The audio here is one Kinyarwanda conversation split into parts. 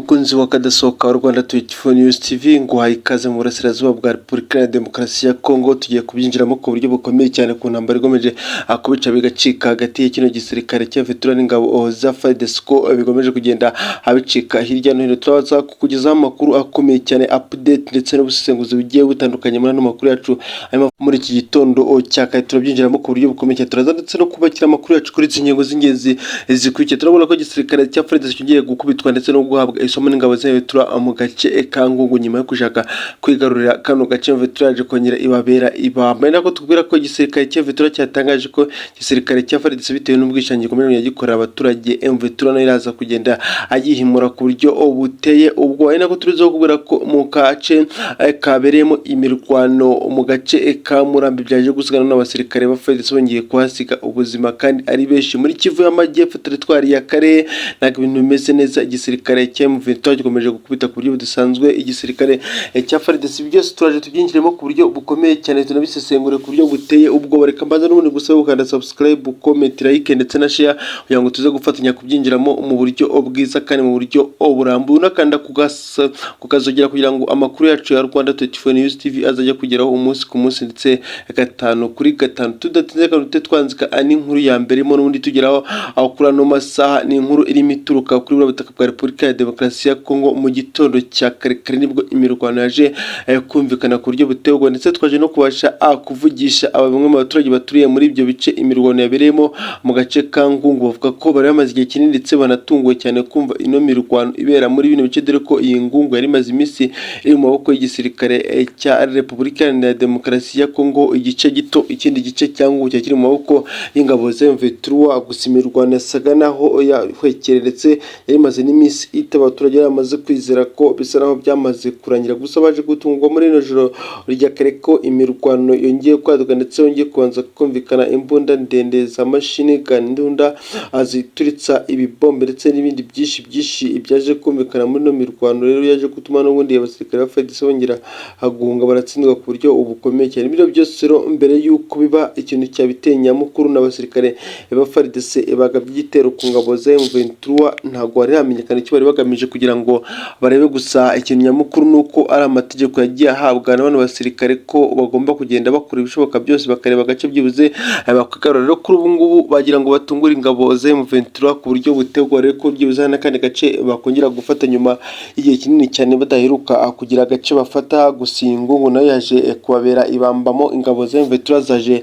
mukunzi wa kadasohoka wa Rwanda 24 News TV ngo ikaze mu burasirazuba bwa Repubulika ya Demokarasi ya Kongo. Tugiye kubyinjiramo ku buryo bukomeye cyane ku ntambara igomeje akubica bigacika hagati y'ikino gisirikare cya Vetura n'ingabo za FARDC bigomeje kugenda abicika hirya no hino. Turabaza kukugezaho amakuru akomeye cyane, update ndetse n'ubusesenguzi bugiye butandukanye muri ano makuru yacu muri iki gitondo cya kare. Turabyinjiramo ku buryo bukomeye cyane, turaza ndetse no kubakira amakuru yacu kuri izi ngingo z'ingenzi zikurikiye. Turabona ko igisirikare cya FARDC kigiye gukubitwa ndetse no guhabwa isomo n'ingabo za Vetura mu gace ka Ngungu nyuma yo kushaka kwigarurira kano gace Vetura yaje kongera ibabera ibamba. Nako tubwira ko igisirikare cya Vetura cyatangaje ko igisirikare cya FARDC bitewe n'ubwishangi gikomeye yagikorera abaturage, Vetura nayo iraza kugenda agihimura ku buryo buteye ubwo. Ari nako turizo kubwira ko mu gace kabereyemo imirwano mu gace ka Murambi byaje gusigana n'abasirikare ba FARDC bongeye kuhasiga ubuzima kandi ari benshi muri Kivu y'Amajyepfo, teritwari ya Kare. Nako ibintu bimeze neza, igisirikare cya Vetura gikomeje gukubita ku buryo budasanzwe igisirikare cya FARDC. Byose turaje tubyinjiremo ku buryo bukomeye cyane, tunabisesengure ku buryo buteye ubwo. Reka mbanza n'ubundi gusaba ukanda subscribe, comment, like ndetse na share kugira ngo tuze gufatanya kubyinjiramo mu buryo bwiza kandi mu buryo burambuye. Unakanda kukazogera kugira ngo amakuru yacu ya Rwanda 24 News TV azajya kugeraho umunsi ku munsi ndetse gatanu kuri gatanu. Tudatinze kandi twanzika ani inkuru ya mbere mo n'ubundi tugeraho aho kuri ano masaha. Ni inkuru irimo ituruka kuri butaka bwa Repubulika ya Demokarasi ya Kongo mu gitondo cya kare nibwo imirwano yaje kumvikana ku buryo buteye ubwo, ndetse twaje no kubasha kuvugisha bamwe mu baturage baturiye muri ibyo bice imirwano yabereyemo mu gace ka Ngungu. Bavuga ko bari bamaze igihe kinini ndetse banatunguwe cyane kumva ino mirwano ibera muri bino bice, dore ko iyi Ngungu yari imaze iminsi iri mu maboko y'igisirikare cya Repubulika ya Demokarasi ya Kongo igice gito, ikindi gice cya Ngungu cyari kiri mu maboko y'ingabo za Vetura. Gusa imirwano yasaga naho yahwekere ndetse yari imaze n'iminsi ita abaturage bamaze kwizera ko bisa naho byamaze kurangira. Gusa baje gutungwa muri ino joro rya kare ko imirwano yongeye kwaduka ndetse yongeye kubanza kumvikana imbunda ndende za machine gun, imbunda azituritsa ibibombe ndetse n'ibindi byinshi byaje kumvikana muri ino mirwano. Rero yaje gutuma n'ubundi abasirikare ba FARDC bongera guhunga baratsindwa ku buryo bukomeye cyane. Ibyo byose rero mbere y'uko biba ikintu cyabiteye nyamukuru n'abasirikare ba FARDC bagabye igitero ku ngabo za Vetura, ntabwo hari hamenyekana icyo bari bagamije kugira ngo barebe. Gusa ikintu nyamukuru nuko ari amategeko yagiye ahabwa n'abandi basirikare ko bagomba kugenda bakora ibishoboka byose bakareba agace byibuze bakagarura. Rero kuri ubu ngubu bagira ngo batungure ingabo za Vetura ku buryo butegwa, rero ko byibuze n'akandi gace bakongera gufata nyuma igihe kinini cyane badaheruka kugira agace bafata. Gusa iyi Ngungu nayo yaje kubabera ibambamo, ingabo za Vetura zaje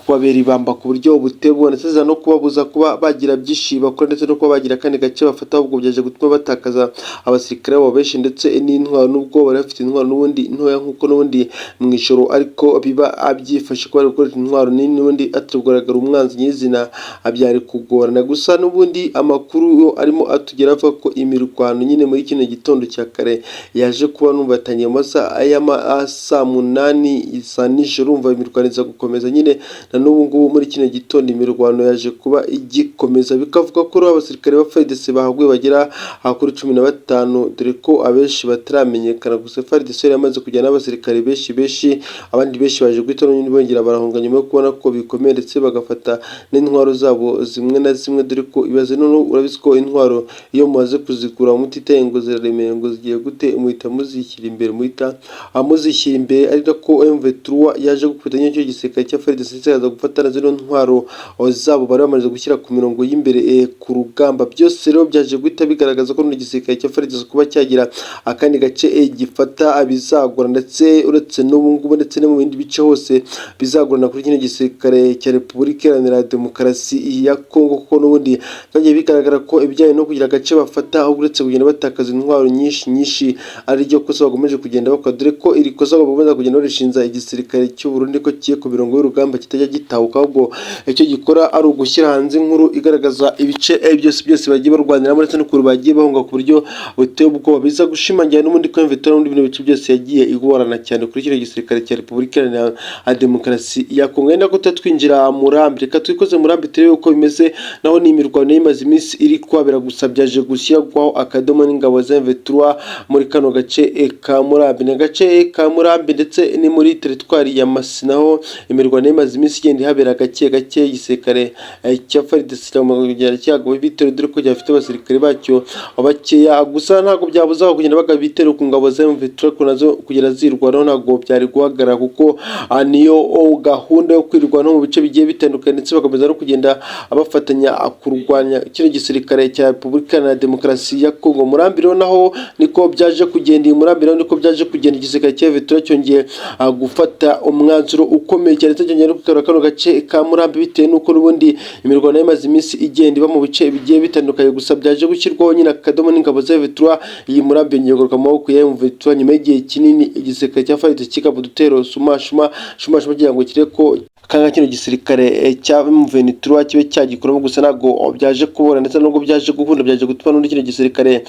kubabera ibamba ku buryo butegwa ndetse no kubabuza kuba bagira byinshi bakora ndetse no kuba bagira akandi gace bafata, ahubwo byaje gutuma batakaza abasirikare babo benshi ndetse n'intwaro, nubwo bari bafite intwaro n'ubundi ntoya nk'uko n'ubundi mu ijoro ariko biba abyifashe kuba gukora intwaro n'ubundi atagaragara umwanzi nyizina abyari kugorana. Gusa n'ubundi amakuru arimo atugera avuga ko imirwano nyine muri kino gitondo cya kare yaje kuba numvatangiye amasaha saa 8 za nijoro. Umva imirwano iza gukomeza nyine na n'ubu ngubu muri kino gitondo imirwano yaje kuba igikomeza. Bikavuga ko abasirikare ba FARDC bahaguye bagera kuri 15, dore ko abenshi bataramenyekana. Gusa FARDC yamaze kujyana n'abasirikare benshi, abandi benshi baje guhita bongera barahunga nyuma yo kubona ko bikomeye ndetse bagafata n'intwaro zabo zimwe na zimwe, dore ko ibaze none urabizi ko intwaro iyo mumaze kuzigura mutitaye ngo ziraremeye ngo zigiye gute muhita muzishyira imbere. Ari nako Vetura yaje gukubita n'icyo gisirikare cya FARDC cyaza gufata zino ntwaro zabo bari bamaze gushyira ku mirongo y'imbere ku rugamba. Byose rero byaje guhita bigaragaza ko igisirikare cya FARDC kuba cyagira akandi gace gifata bizagora, ndetse uretse n'ubu ngubu ndetse no mu bindi bice hose bizagorana kuri kino gisirikare cya Repubulika ya Demokarasi ya Kongo, kuko n'ubundi byagiye bigaragara ko ibijyanye no kugira agace bafata ahubwo uretse kugenda batakaza intwaro nyinshi ari ryo kosa bagomeje kugenda bakora, dore ko iri kosa bagomba kugenda barishinza igisirikare cy'u Burundi ko kiye ku mirongo y'urugamba kitajya gitahuka, ahubwo icyo gikora ari ugushyira hanze inkuru igaragaza ibice byose bagiye barwaniramo ndetse n'ukuntu bagiye bahunga ku buryo buteye ubwoba. Biza gushimangira n'ubundi ko Vetura n'ubundi bino bice byose yagiye igorana cyane kuri kino gisirikare cya Repubulika ya Demokarasi ya Kongo. Yenda ko twinjira Murambi, reka twikoze Murambi turebe uko bimeze naho ni imirwano imaze iminsi iri kwabera. Gusa byaje gushyirwaho akadomo n'ingabo za Vetura muri kano gace ka Murambi. N'agace ka Murambi ndetse ni muri teritwari ya Masisi, naho imirwano imaze iminsi igenda ihabera gake igisirikare cya FARDC cyagwa bitero, dore ko cyafite abasirikare bacyo bakeya oya gusa ntabwo byabuza kugenda bagaba ibitero ku ngabo za M23 ko nazo kugera zirwanaho ntabwo byari guhagarara kuko niyo gahunda yo kwirwanaho mu bice bigiye bitandukanye ndetse bakomeza no kugenda abafatanya kurwanya kino gisirikare cya Repubulika ya Demokarasi ya Kongo. Murambiro naho niko byaje kugenda, Murambiro niko byaje kugenda, igisirikare cya M23 cyongeye gufata umwanzuro ukomeye cyane ndetse cyongeye no kwigarura kano gace ka Murambi bitewe nuko n'ubundi imirwano yamaze iminsi igenda iba mu bice bigiye bitandukanye. Gusa byaje gushyirwaho nyine akadomo n'ingabo za M23, iyi Murambi yongeye kugaruka mu maboko ya M23 nyuma y'igihe kinini igisirikare cya FARDC kikaba udutero shuma kugira ngo kireko kanga kino gisirikare cya M23 kibe cyagikoramo. Gusa ntabwo byaje kubona ndetse nubwo byaje guhunda byaje gutuma n'undi kino gisirikare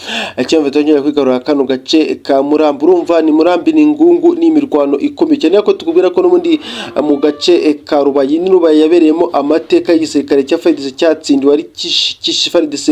cya M23 nyine kwigarura kano gace ka Murambi. Urumva ni Murambi ni ingungu ni imirwano ikomeye cyane ko tukubwira ko n'ubundi mu gace ka Rubayi ni Rubayi yabereyemo amateka y'igisirikare cya FARDC cyatsindiwe ari kishi FARDC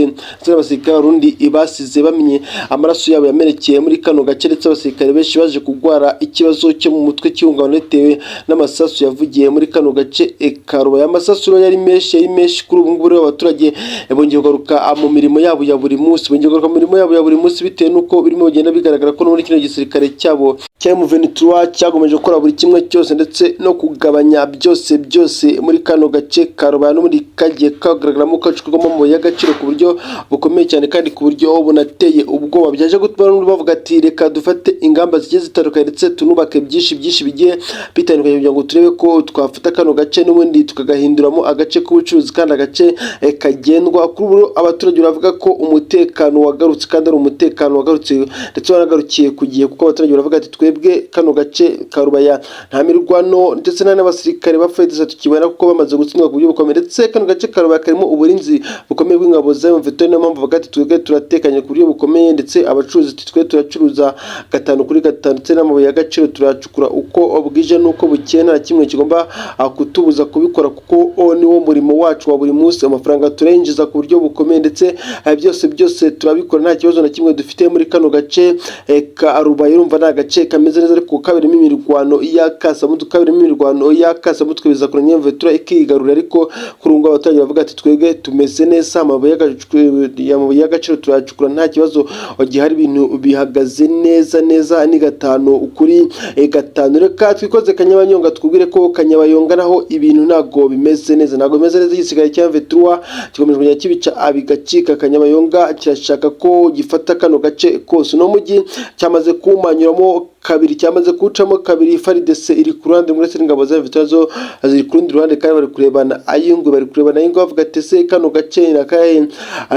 n'abasirikare Burundi ibasize bamenye amaraso yabo yamenekeye muri kano gace ndetse abasirikare benshi baje kugwara ikibazo cyo mu mutwe cy'ihungabana bitewe n'amasasu yavugiye muri kano gace ka Rubayi. Amasasuro yari menshi kuri ubu ngubu rero abaturage bongeye kugaruka mu mirimo yabo ya buri munsi bitewe nuko birimo bigenda bigaragara ko muri kino gisirikare cyabo cya M23 cyagomeje gukora buri kimwe cyose ndetse no kugabanya byose muri kano gace ka Rubayi n'ubundi kagiye kagaragaramo kacukurwamo mu y'agaciro ku buryo bukomeye cyane kandi ku buryo bunateye ubwoba. Byaje gutuma bavuga ati reka dufate ingamba zigiye zitandukanye ndetse tunubake byinshi bigiye bitandukanye kugira ngo turebe ko twafata kano gace n'ubundi tukagahinduramo agace k'ubucuruzi kandi agace kagendwa. Kuri ubu abaturage baravuga ko umutekano wagarutse kandi ari umutekano wagarutse ndetse wanagarukiye ku gihe kuko abaturage baravuga ati twebwe kano gace ka Rubayi nta mirwano ndetse n'abasirikare ba FARDC tukibona kuko bamaze gutsindwa ku buryo bukomeye ndetse kano gace ka Rubayi karimo uburinzi bukomeye bw'ingabo za M23 niyo mpamvu bavuga ati twebwe turatekanye ku buryo bukomeye ndetse abacuruzi twe turacuruza 5 kuri 5 ndetse n'amabuye y'agaciro turacukura uko bwije nuko bukeye nta kimwe kigomba kutubuza kubikora kuko niwo murimo wacu wa buri munsi. Amafaranga turayinjiza ku buryo bukomeye ndetse byose turabikora nta kibazo na kimwe dufite muri kano gace ka Rubayi. Urumva nta gace kameze neza ariko kabirimo imirwano y'akasamutwe biza kuranya M23 ikigarura ariko kurunga abaturage bavuga ati twebwe tumeze neza, amabuye y'agaciro turacukura nta kibazo gihari, ibintu bihagaze neza ni 5 kuri 5. Reka twikoze Kanyabayonga tukubwire ko Kanyabayonga naho ibintu ntago bimeze neza igisigaye cya M23 kigomeje kujya kibica abigacika. Kanyabayonga kirashaka ko gifata kano gace kose no mujyi cyamaze kumanyuramo kabiri, cyamaze kucamo kabiri. FARDC iri ku ruhande muri ingabo za M23 ziri ku rundi ruhande kandi bari kurebana ayingwe bavuga ati se kano gace nakaye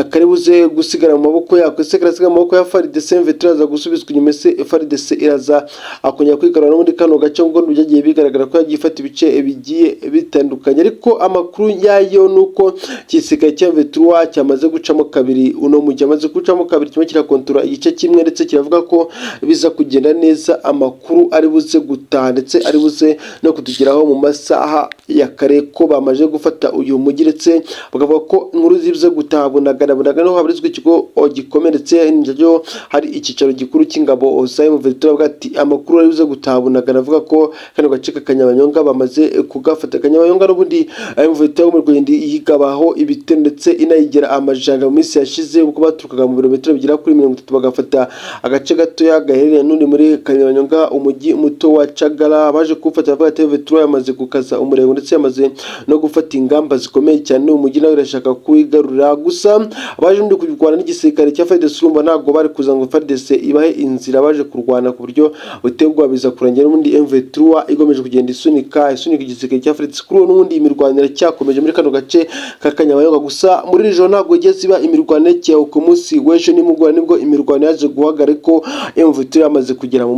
karibuze gusigara mu maboko yako, se karasiga mu maboko ya FARDC M23 za gusubizwa inyuma, se FARDC iraza akongera kwigarura muri kano gace ngo byagiye bigaragara ko yagifata ibice bigiye bitandukanye. Ariko amakuru yayo nuko gisirikare cya M23 cyamaze gucamo kabiri, uno mujyi amaze gucamo kabiri, kimwe kirakontora igice kimwe ndetse kiravuga ko biza kugenda neza. Amakuru ari buze gutaha ndetse ari buze no kutugeraho mu masaha ya kare ko bamaje gufata uyu mujyi ndetse bakavuga ko inkuru zibuze gutaha bunagana no habarizwa ikigo gikomeye ndetse n'injyo hari ikicaro gikuru cy'ingabo za M23 bavuga ati amakuru ari buze gutaha bunagana avuga ko kano gace ka Kanyabayonga bamaze kugafata. Kanyabayonga n'ubundi M23 mu Rwanda yigabaho ibitero ndetse inayigera amajanja mu minsi yashize uko baturukaga mu birometero bigera kuri 30 bagafata agace gatoya gaherereye n'undi muri Kanyabayonga umujyi muto wa Cagala. Baje kufata bavuga ati M23 yamaze gukaza umurego ndetse yamaze no gufata ingamba zikomeye cyane umujyi nawe irashaka kwigarurira. Gusa abaje ndi kurwana n'igisirikare cya FARDC urumva ntabwo bari kuza ngo FARDC ibahe inzira, baje kurwana ku buryo butegwa biza kurangira n'undi M23 igomeje kugenda isunika igisirikare cya FARDC kuri n'undi imirwanire cyakomeje muri kano gace ka Kanyabayonga. Gusa muri iri joro ntabwo igeze iba imirwanire cyaho ku munsi w'ejo nimugwa nibwo imirwano yaje guhagarara ko M23 yamaze kugera mu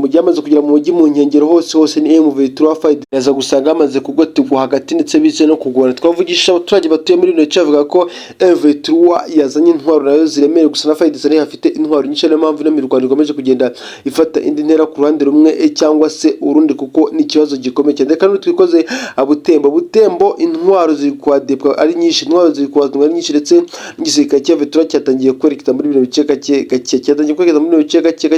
mujyi mu nkengero hose ni M23 FARDC yaza gusanga amaze kugotegwa hagati ndetse bize no kugorana. Twavugisha abaturage batuye muri Rwanda cyavuga ko M23 yazanye intwaro nayo ziremereye, gusa na FARDC nayo hafite intwaro nyinshi niyo mpamvu n'imirwano igomeje kugenda ifata indi ntera ku ruhande rumwe cyangwa se urundi kuko ni ikibazo gikomeye cyane. Kandi twikoze Butembo intwaro ziri kwadepwa ari nyinshi, ndetse n'igisirikare cya M23 cyatangiye kwerekeza muri bino bice gake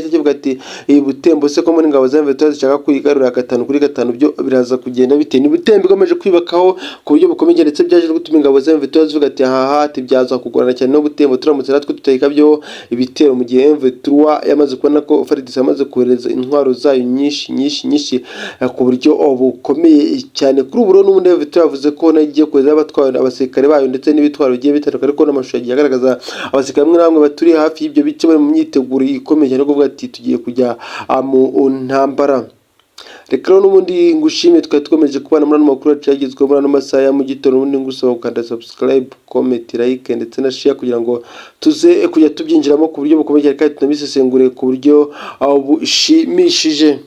kivuga ati iyi Butembo se ko muri ingabo za M23 zishaka kwigarurira 5-5 byo biraza kugenda bite ni Butembo igomeje kwibakaho ku buryo bukomeye ndetse byaje no gutuma ingabo za M23 zivuga ati haha byaza kugorana cyane no Butembo turamutse natwe tutayika byo ibitero mu gihe M23 yamaze kubona ko FARDC yamaze kohereza intwaro zayo nyinshi ku buryo bukomeye cyane kuri ubu n'ubundi M23 yavuze ko nagiye kohereza abatwara abasirikare bayo ndetse n'ibitwaro bigiye bitandukanye ariko n'amashusho yagiye agaragaza abasirikare bamwe namwe baturiye hafi y'ibyo bice bari mu myiteguro ikomeye cyane kuvuga ati tugiye kujya mu ntambara. Reka rero n'ubundi ngushimye twari twomeje kubana muri ano makuru yacu yagezweho muri ano masaha ya mu gitondo n'ubundi ngusaba gukanda subscribe, comment, like ndetse na share kugira ngo tuze kujya tubyinjiramo ku buryo bukomeye kandi tunabisesengure ku buryo bushimishije.